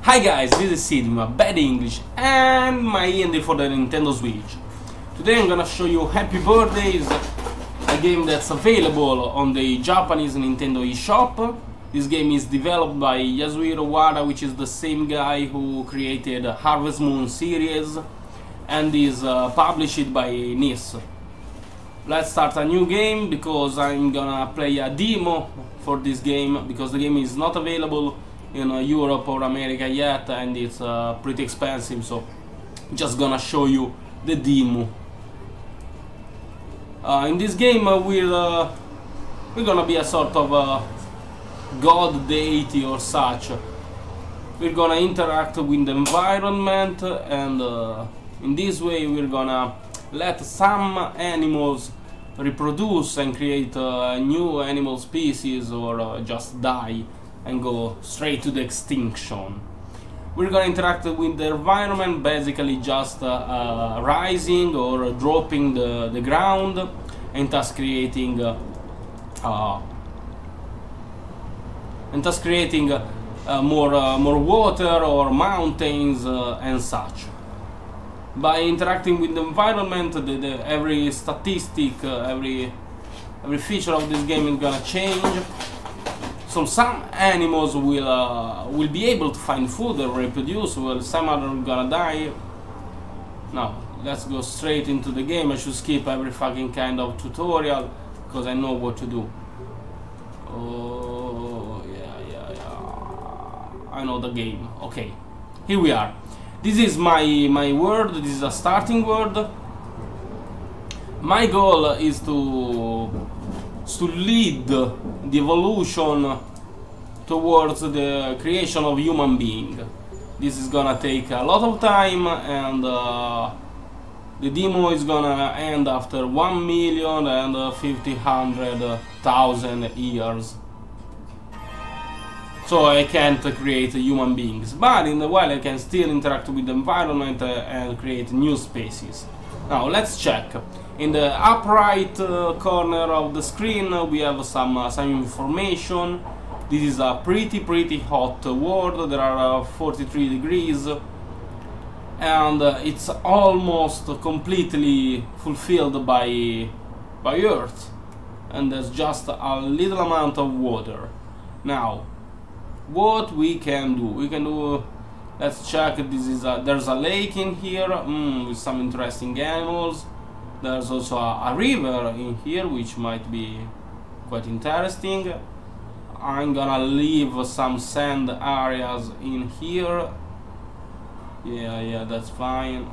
Hi guys, this is Sid with my bad English and my END for the Nintendo Switch. Today I'm gonna show you Happy Birthdays, a game that's available on the Japanese Nintendo eShop. This game is developed by Yasuhiro Wada, which is the same guy who created Harvest Moon series, and is published by NIS. Let's start a new game because I'm gonna play a demo for this game because the game is not available in Europe or America yet, and it's pretty expensive, so just gonna show you the demo. In this game we're gonna be a sort of god deity or such. We're gonna interact with the environment, and in this way we're gonna let some animals reproduce and create new animal species, or just die and go straight to the extinction. We're gonna interact with the environment, basically just rising or dropping the ground, and thus creating more water or mountains and such. By interacting with the environment, every statistic, every feature of this game is gonna change. So some animals will be able to find food and reproduce, while some others are gonna die. Now, let's go straight into the game. I should skip every fucking kind of tutorial because I know what to do. Oh, yeah. I know the game. Okay, here we are. This is my world. This is a starting world. My goal is to lead the evolution towards the creation of human being. This is gonna take a lot of time, and the demo is gonna end after 1,050,000 years. So I can't create human beings, but in the while I can still interact with the environment and create new species. Now let's check. In the upright corner of the screen we have some information. This is a pretty hot world. There are 43 degrees, and it's almost completely fulfilled by Earth, and there's just a little amount of water. Now, what we can do? Let's check. There's a lake in here with some interesting animals. There's also a river in here, which might be quite interesting. I'm gonna leave some sand areas in here. Yeah, that's fine.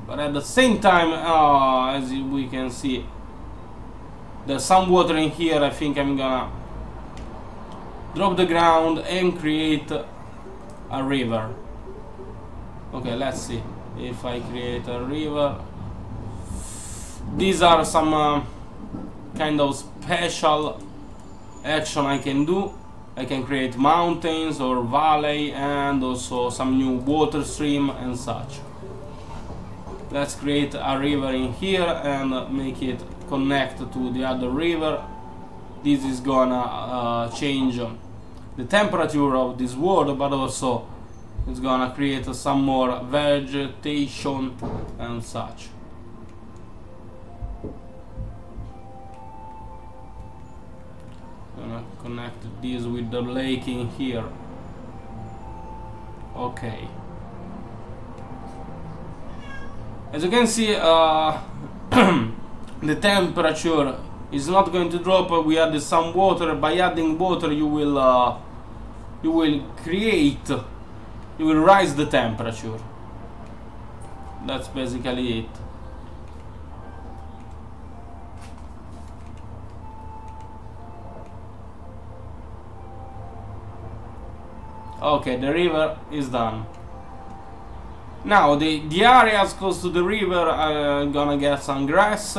But at the same time, as we can see, there's some water in here. I think I'm gonna drop the ground and create a river. Okay, let's see if I create a river. These are some kind of special action I can do. I can create mountains or valley, and also some new water stream and such. Let's create a river in here and make it connect to the other river. This is gonna change the temperature of this world, but also it's gonna create some more vegetation and such. Gonna connect this with the lake in here. Okay. As you can see, the temperature is not going to drop. We added some water. By adding water, you will rise the temperature. That's basically it. Okay, the river is done. Now the areas close to the river are gonna get some grass,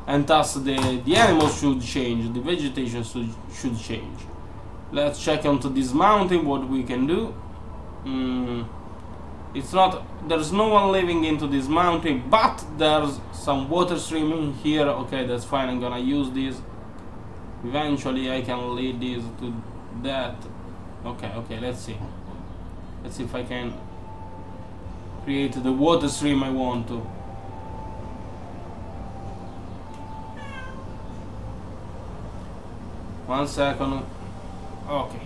and thus the animals should change, the vegetation should change. Let's check onto this mountain what we can do. There's no one living into this mountain, but there's some water stream in here. Okay, that's fine. I'm gonna use this. Eventually I can lead this to that. Okay, let's see. Let's see if I can create the water stream I want to. One second. Okay.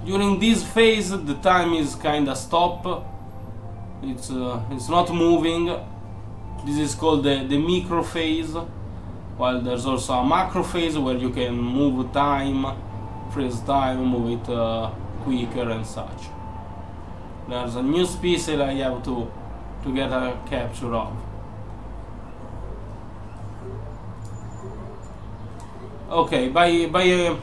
During this phase, the time is kinda stop. It's not moving. This is called the micro phase. While there's also a macro phase where you can move time, freeze time, move it quicker and such. There's a new species I have to get a capture of. Okay, by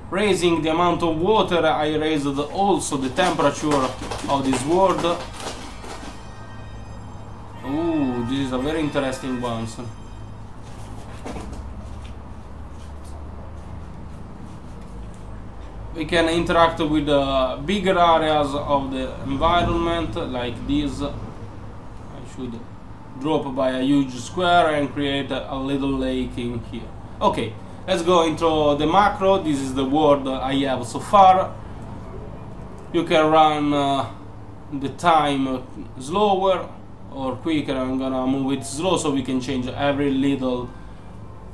raising the amount of water, I raised also the temperature of this world. Ooh, this is a very interesting one. We can interact with bigger areas of the environment, like this. I should drop by a huge square and create a little lake in here. Okay, let's go into the macro. This is the world I have so far. You can run the time slower or quicker. I'm gonna move it slow so we can change every little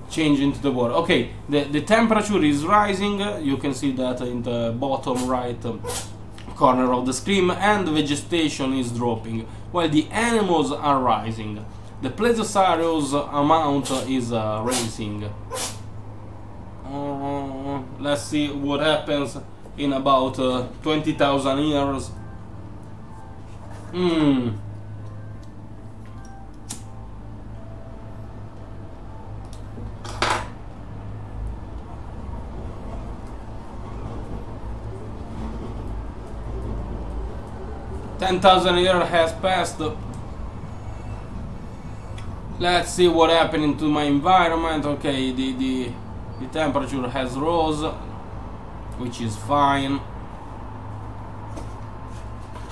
change into the world. Okay, the temperature is rising. You can see that in the bottom right corner of the screen, and the vegetation is dropping while the animals are rising. The Plesiosaurus amount is raising. Let's see what happens in about 20,000 years. 10,000 years has passed. Let's see what happened to my environment. Okay, the temperature has rose, which is fine.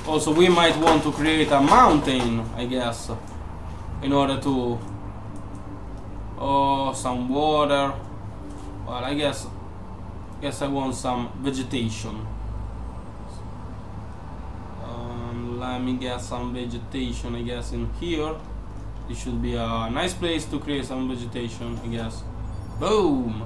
Also, we might want to create a mountain, I guess, in order to... Oh, some water. Well, I guess I want some vegetation. Let me get some vegetation, I guess, in here. It should be a nice place to create some vegetation, I guess. Boom!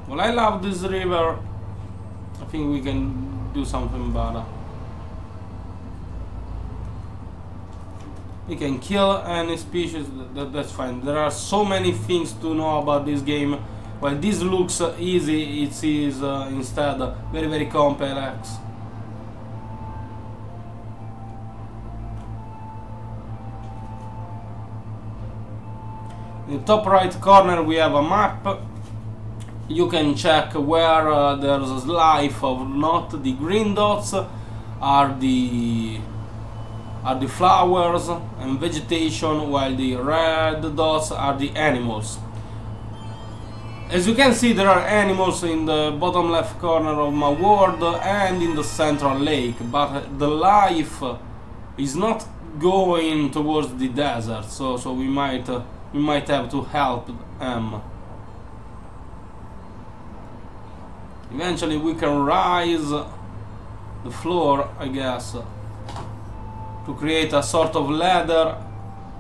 Well, I love this river. I think we can do something better. You can kill any species, that's fine. There are so many things to know about this game. While this looks easy, it is instead very, very complex. In the top right corner we have a map. You can check where there's life or not. The green dots are the flowers and vegetation, while the red dots are the animals. As you can see, there are animals in the bottom left corner of my world and in the central lake, but the life is not going towards the desert, so we might have to help them. Eventually we can rise the floor, I guess, to create a sort of ladder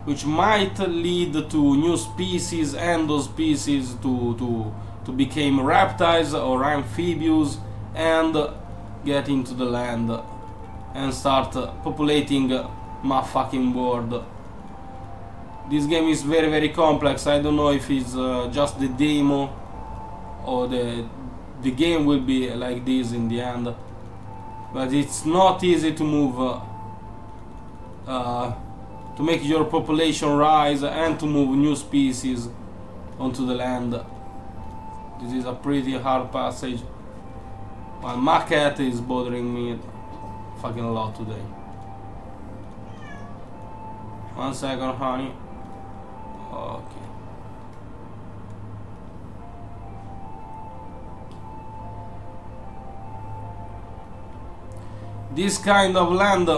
which might lead to new species, and those species to become reptiles or amphibians and get into the land and start populating my fucking world. This game is very, very complex. I don't know if it's just the demo or the game will be like this in the end, but it's not easy to move to make your population rise and to move new species onto the land. This is a pretty hard passage. Well, my cat is bothering me fucking a lot today. 1 second, honey. Okay. This kind of land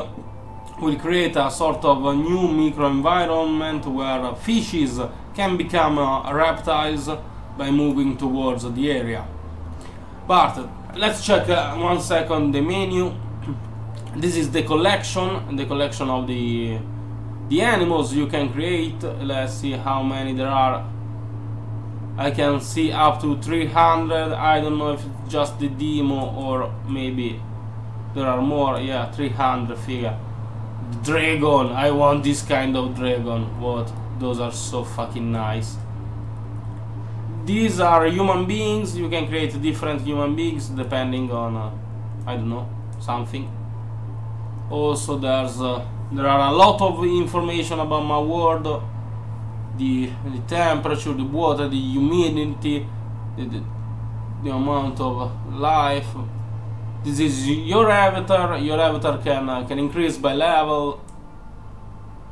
will create a sort of a new microenvironment where fishes can become reptiles by moving towards the area. But let's check 1 second the menu. This is the collection of the animals you can create. Let's see how many there are. I can see up to 300. I don't know if it's just the demo or maybe there are more. Yeah, 300 figure. Dragon, I want this kind of dragon. What? Those are so fucking nice. These are human beings. You can create different human beings depending on I don't know, something. Also there are a lot of information about my world. The temperature, the water, the humidity, the amount of life. This is your avatar. Your avatar can increase by level.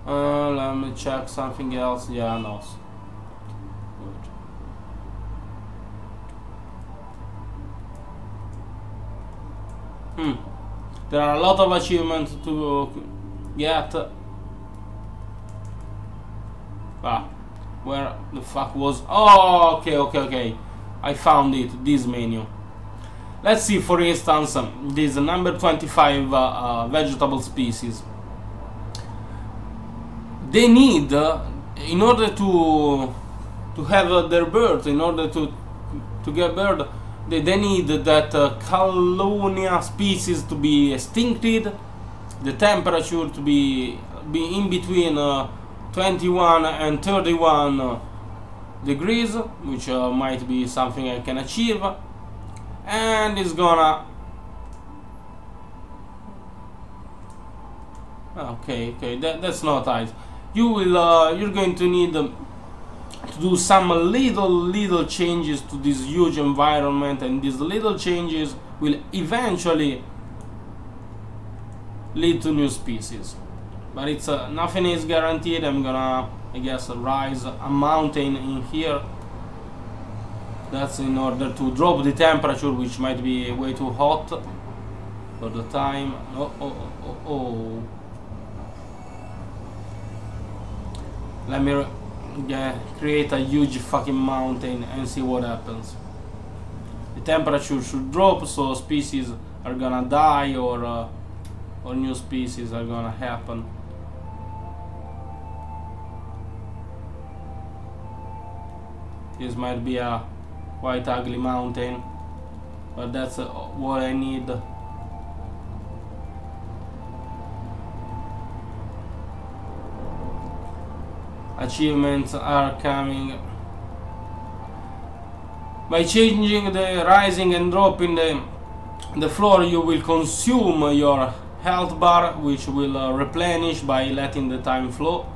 Let me check something else. Yeah, no. There are a lot of achievements to get. Where the fuck was? Oh, okay. I found it. This menu. Let's see, for instance, this number 25 vegetable species. They need, in order to have their birth, in order to get birth, they need that Calonia species to be extincted, the temperature to be in between 21 and 31 degrees, which might be something I can achieve, and it's gonna okay, that's not right. You're going to need to do some little changes to this huge environment, and these little changes will eventually lead to new species. But it's nothing is guaranteed. I'm gonna, I guess, rise a mountain in here. That's in order to drop the temperature, which might be way too hot for the time. Oh. Let me create a huge fucking mountain and see what happens. The temperature should drop, so species are gonna die, or new species are gonna happen. This might be a quite ugly mountain, but that's what I need. Achievements are coming. By changing the rising and dropping the floor, you will consume your health bar, which will replenish by letting the time flow.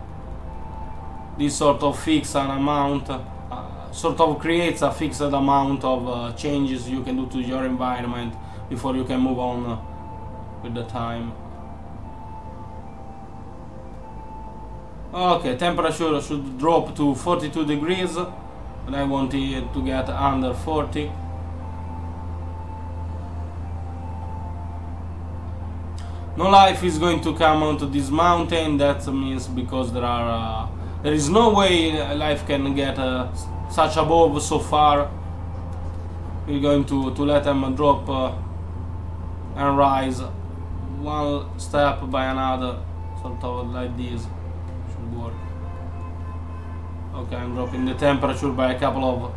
This sort of fix an amount, sort of creates a fixed amount of changes you can do to your environment before you can move on with the time. Okay, temperature should drop to 42 degrees, but I want it to get under 40. No life is going to come onto this mountain. That means because there is no way life can get such above so far. We're going to let them drop and rise one step by another, sort of like this. Should work. Okay, I'm dropping the temperature by a couple of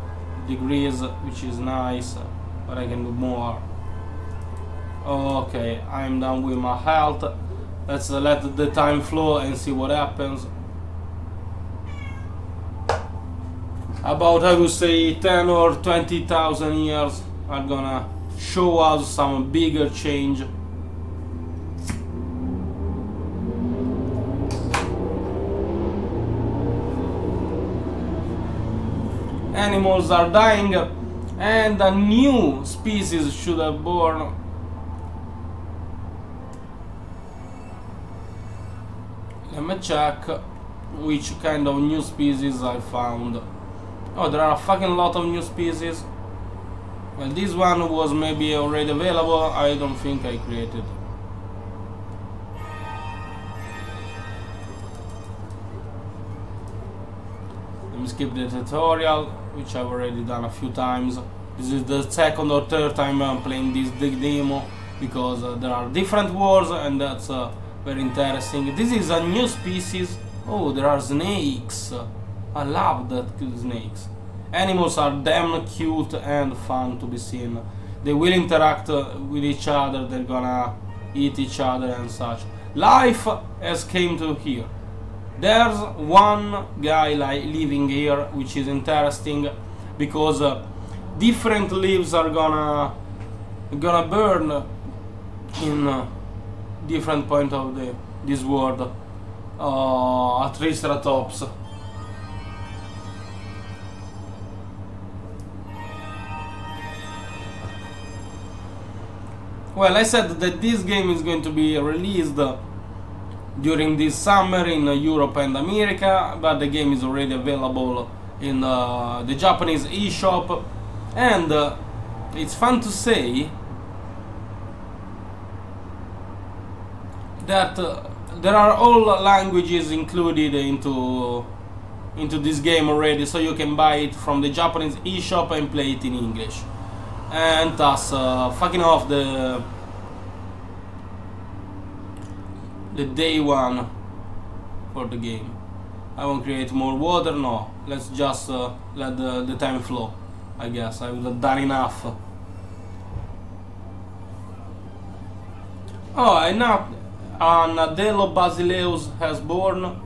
degrees, which is nice, but I can do more. Okay, I'm done with my health. Let's let the time flow and see what happens. About, I would say, 10 or 20,000 years are gonna show us some bigger change. Animals are dying, and a new species should have born. Let me check which kind of new species I found. Oh, there are a fucking lot of new species. Well, this one was maybe already available. I don't think I created. skip the tutorial, which I've already done a few times. This is the second or third time I'm playing this demo, because there are different worlds, and that's very interesting. This is a new species. Oh, there are snakes. I love that snakes. Animals are damn cute and fun to be seen. They will interact with each other, they're gonna eat each other and such. Life has came to here. There's one guy living here, which is interesting, because different leaves are gonna burn in different point of this world. A Triceratops. Well, I said that this game is going to be released during this summer in Europe and America, but the game is already available in the Japanese eShop, and it's fun to say that there are all languages included into this game already, so you can buy it from the Japanese eShop and play it in English, and thus fucking off the day one for the game. I won't create more water, no, let's just let the time flow. I guess I would have done enough. Oh, and now Nadello Basileus has born.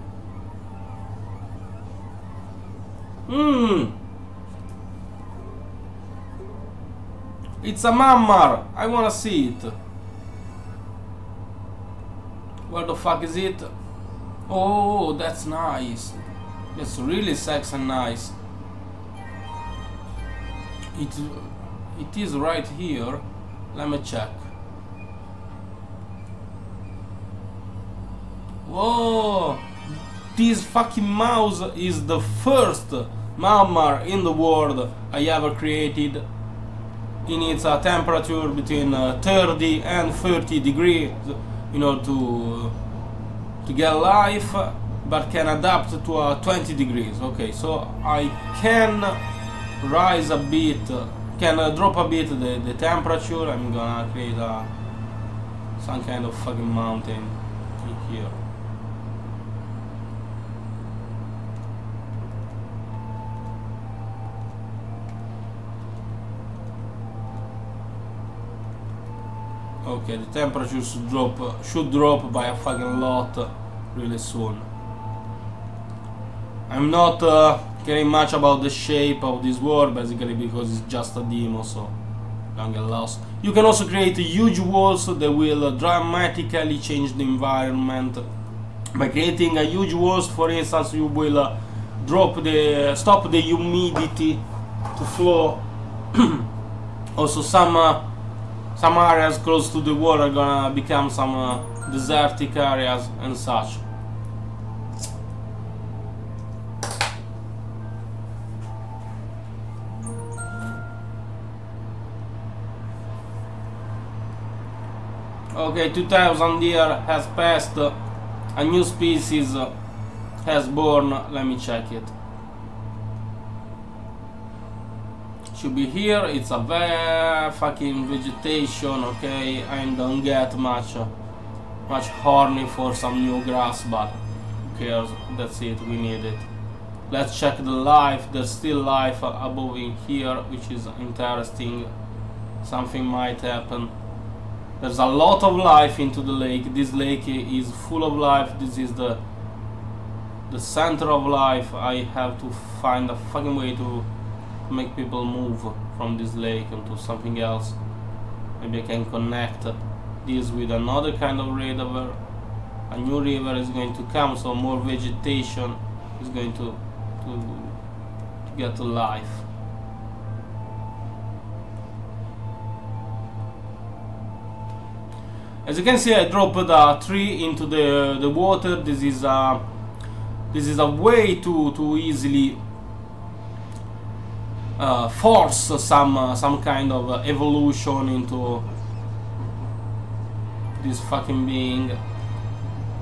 It's a mammar. I wanna see it. Where the fuck is it? Oh, that's nice. That's really sexy and nice. It is right here. Let me check. Whoa! This fucking mouse is the first mammar in the world I ever created. It needs a temperature between 30 and 30 degrees in order to get life, but can adapt to 20 degrees. Okay, so I can rise a bit, can drop a bit the temperature. I'm gonna create some kind of fucking mountain in here. Okay, the temperature should drop by a fucking lot really soon. I'm not caring much about the shape of this world, basically because it's just a demo, so don't get lost. You can also create huge walls that will dramatically change the environment. By creating a huge walls, for instance, you will stop the humidity to flow. Also, some areas close to the wall are gonna become some desertic areas and such. Okay, 2000 years has passed, a new species has born. Let me check it. Should be here. It's a very fucking vegetation. Okay, I don't get much horny for some new grass, but who cares? That's it, we need it. Let's check the life. There's still life above in here, which is interesting. Something might happen. There's a lot of life into the lake. This lake is full of life. This is the center of life. I have to find a fucking way to make people move from this lake into something else. Maybe I can connect this with another kind of river. A new river is going to come, so more vegetation is going to get to life. As you can see, I dropped a tree into the water. This is a way to easily force some kind of evolution into this fucking being.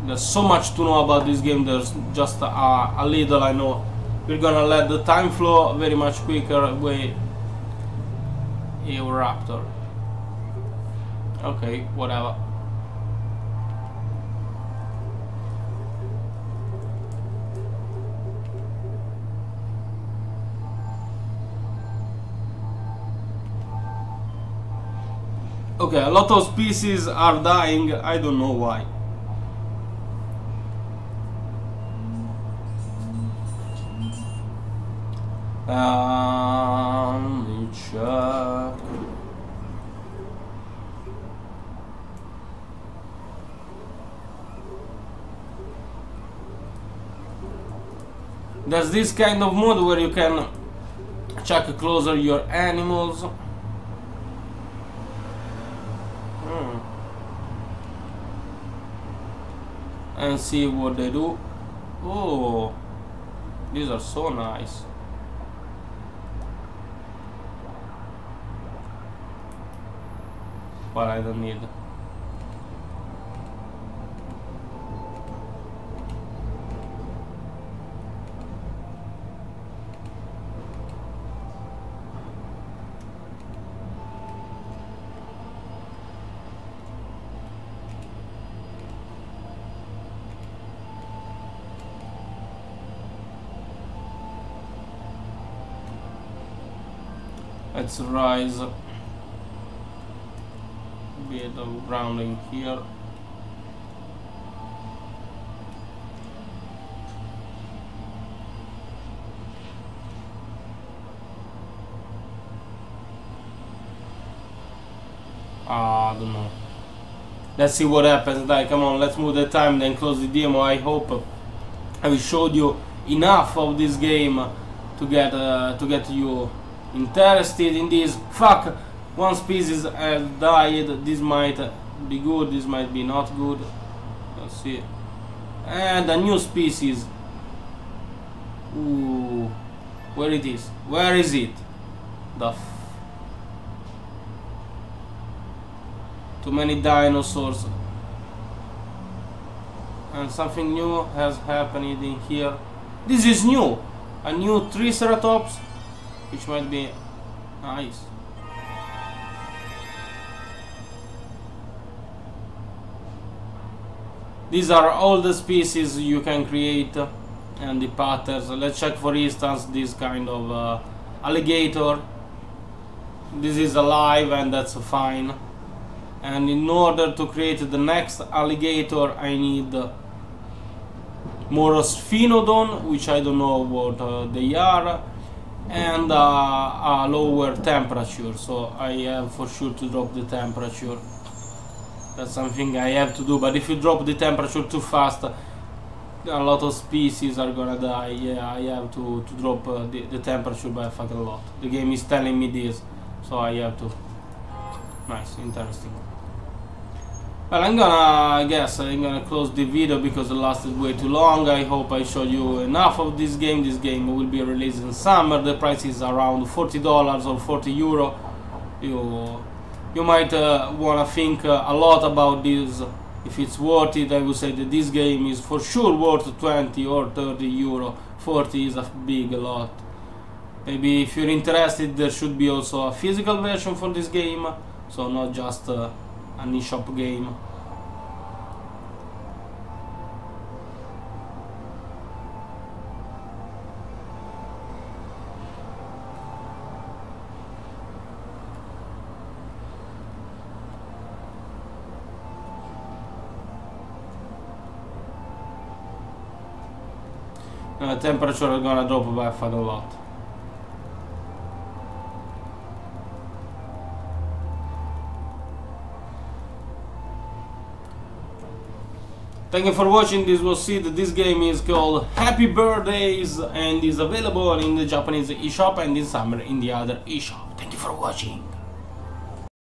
There's so much to know about this game. There's just a little I know we're gonna let the time flow very much quicker with a raptor. Okay, whatever. Okay, a lot of species are dying, I don't know why. Let me check. There's this kind of mode where you can check closer your animals. And see what they do. Oh, these are so nice. But I don't need. Let's rise a bit of grounding here. I don't know. Let's see what happens. Like, come on, let's move the time, then close the demo. I hope I showed you enough of this game to get you interested in this. Fuck, one species has died. This might be good, this might be not good. Let's see. And a new species. Ooh, where it is? Where is it? Too many dinosaurs. And something new has happened in here. This is new. A new Triceratops, which might be nice. These are all the species you can create and the patterns. Let's check, for instance, this kind of alligator. This is alive and that's fine. And in order to create the next alligator, I need more Sphinodon, which I don't know what they are, and a lower temperature, so I have for sure to drop the temperature. That's something I have to do, but if you drop the temperature too fast, a lot of species are gonna die. Yeah, I have to drop the temperature by a fucking lot. The game is telling me this, so I have to. Nice, interesting. Well, I guess I'm gonna close the video because it lasted way too long. I hope I showed you enough of this game. This game will be released in summer. The price is around $40 or €40. You might wanna think a lot about this. If it's worth it, I would say that this game is for sure worth 20 or 30 euro. 40 is a lot. Maybe if you're interested, there should be also a physical version for this game, so not just an eShop game. Temperature is gonna drop by a lot. Thank you for watching. This was Sid. This game is called Happy Birthdays and is available in the Japanese eShop and in summer in the other eShop. Thank you for watching.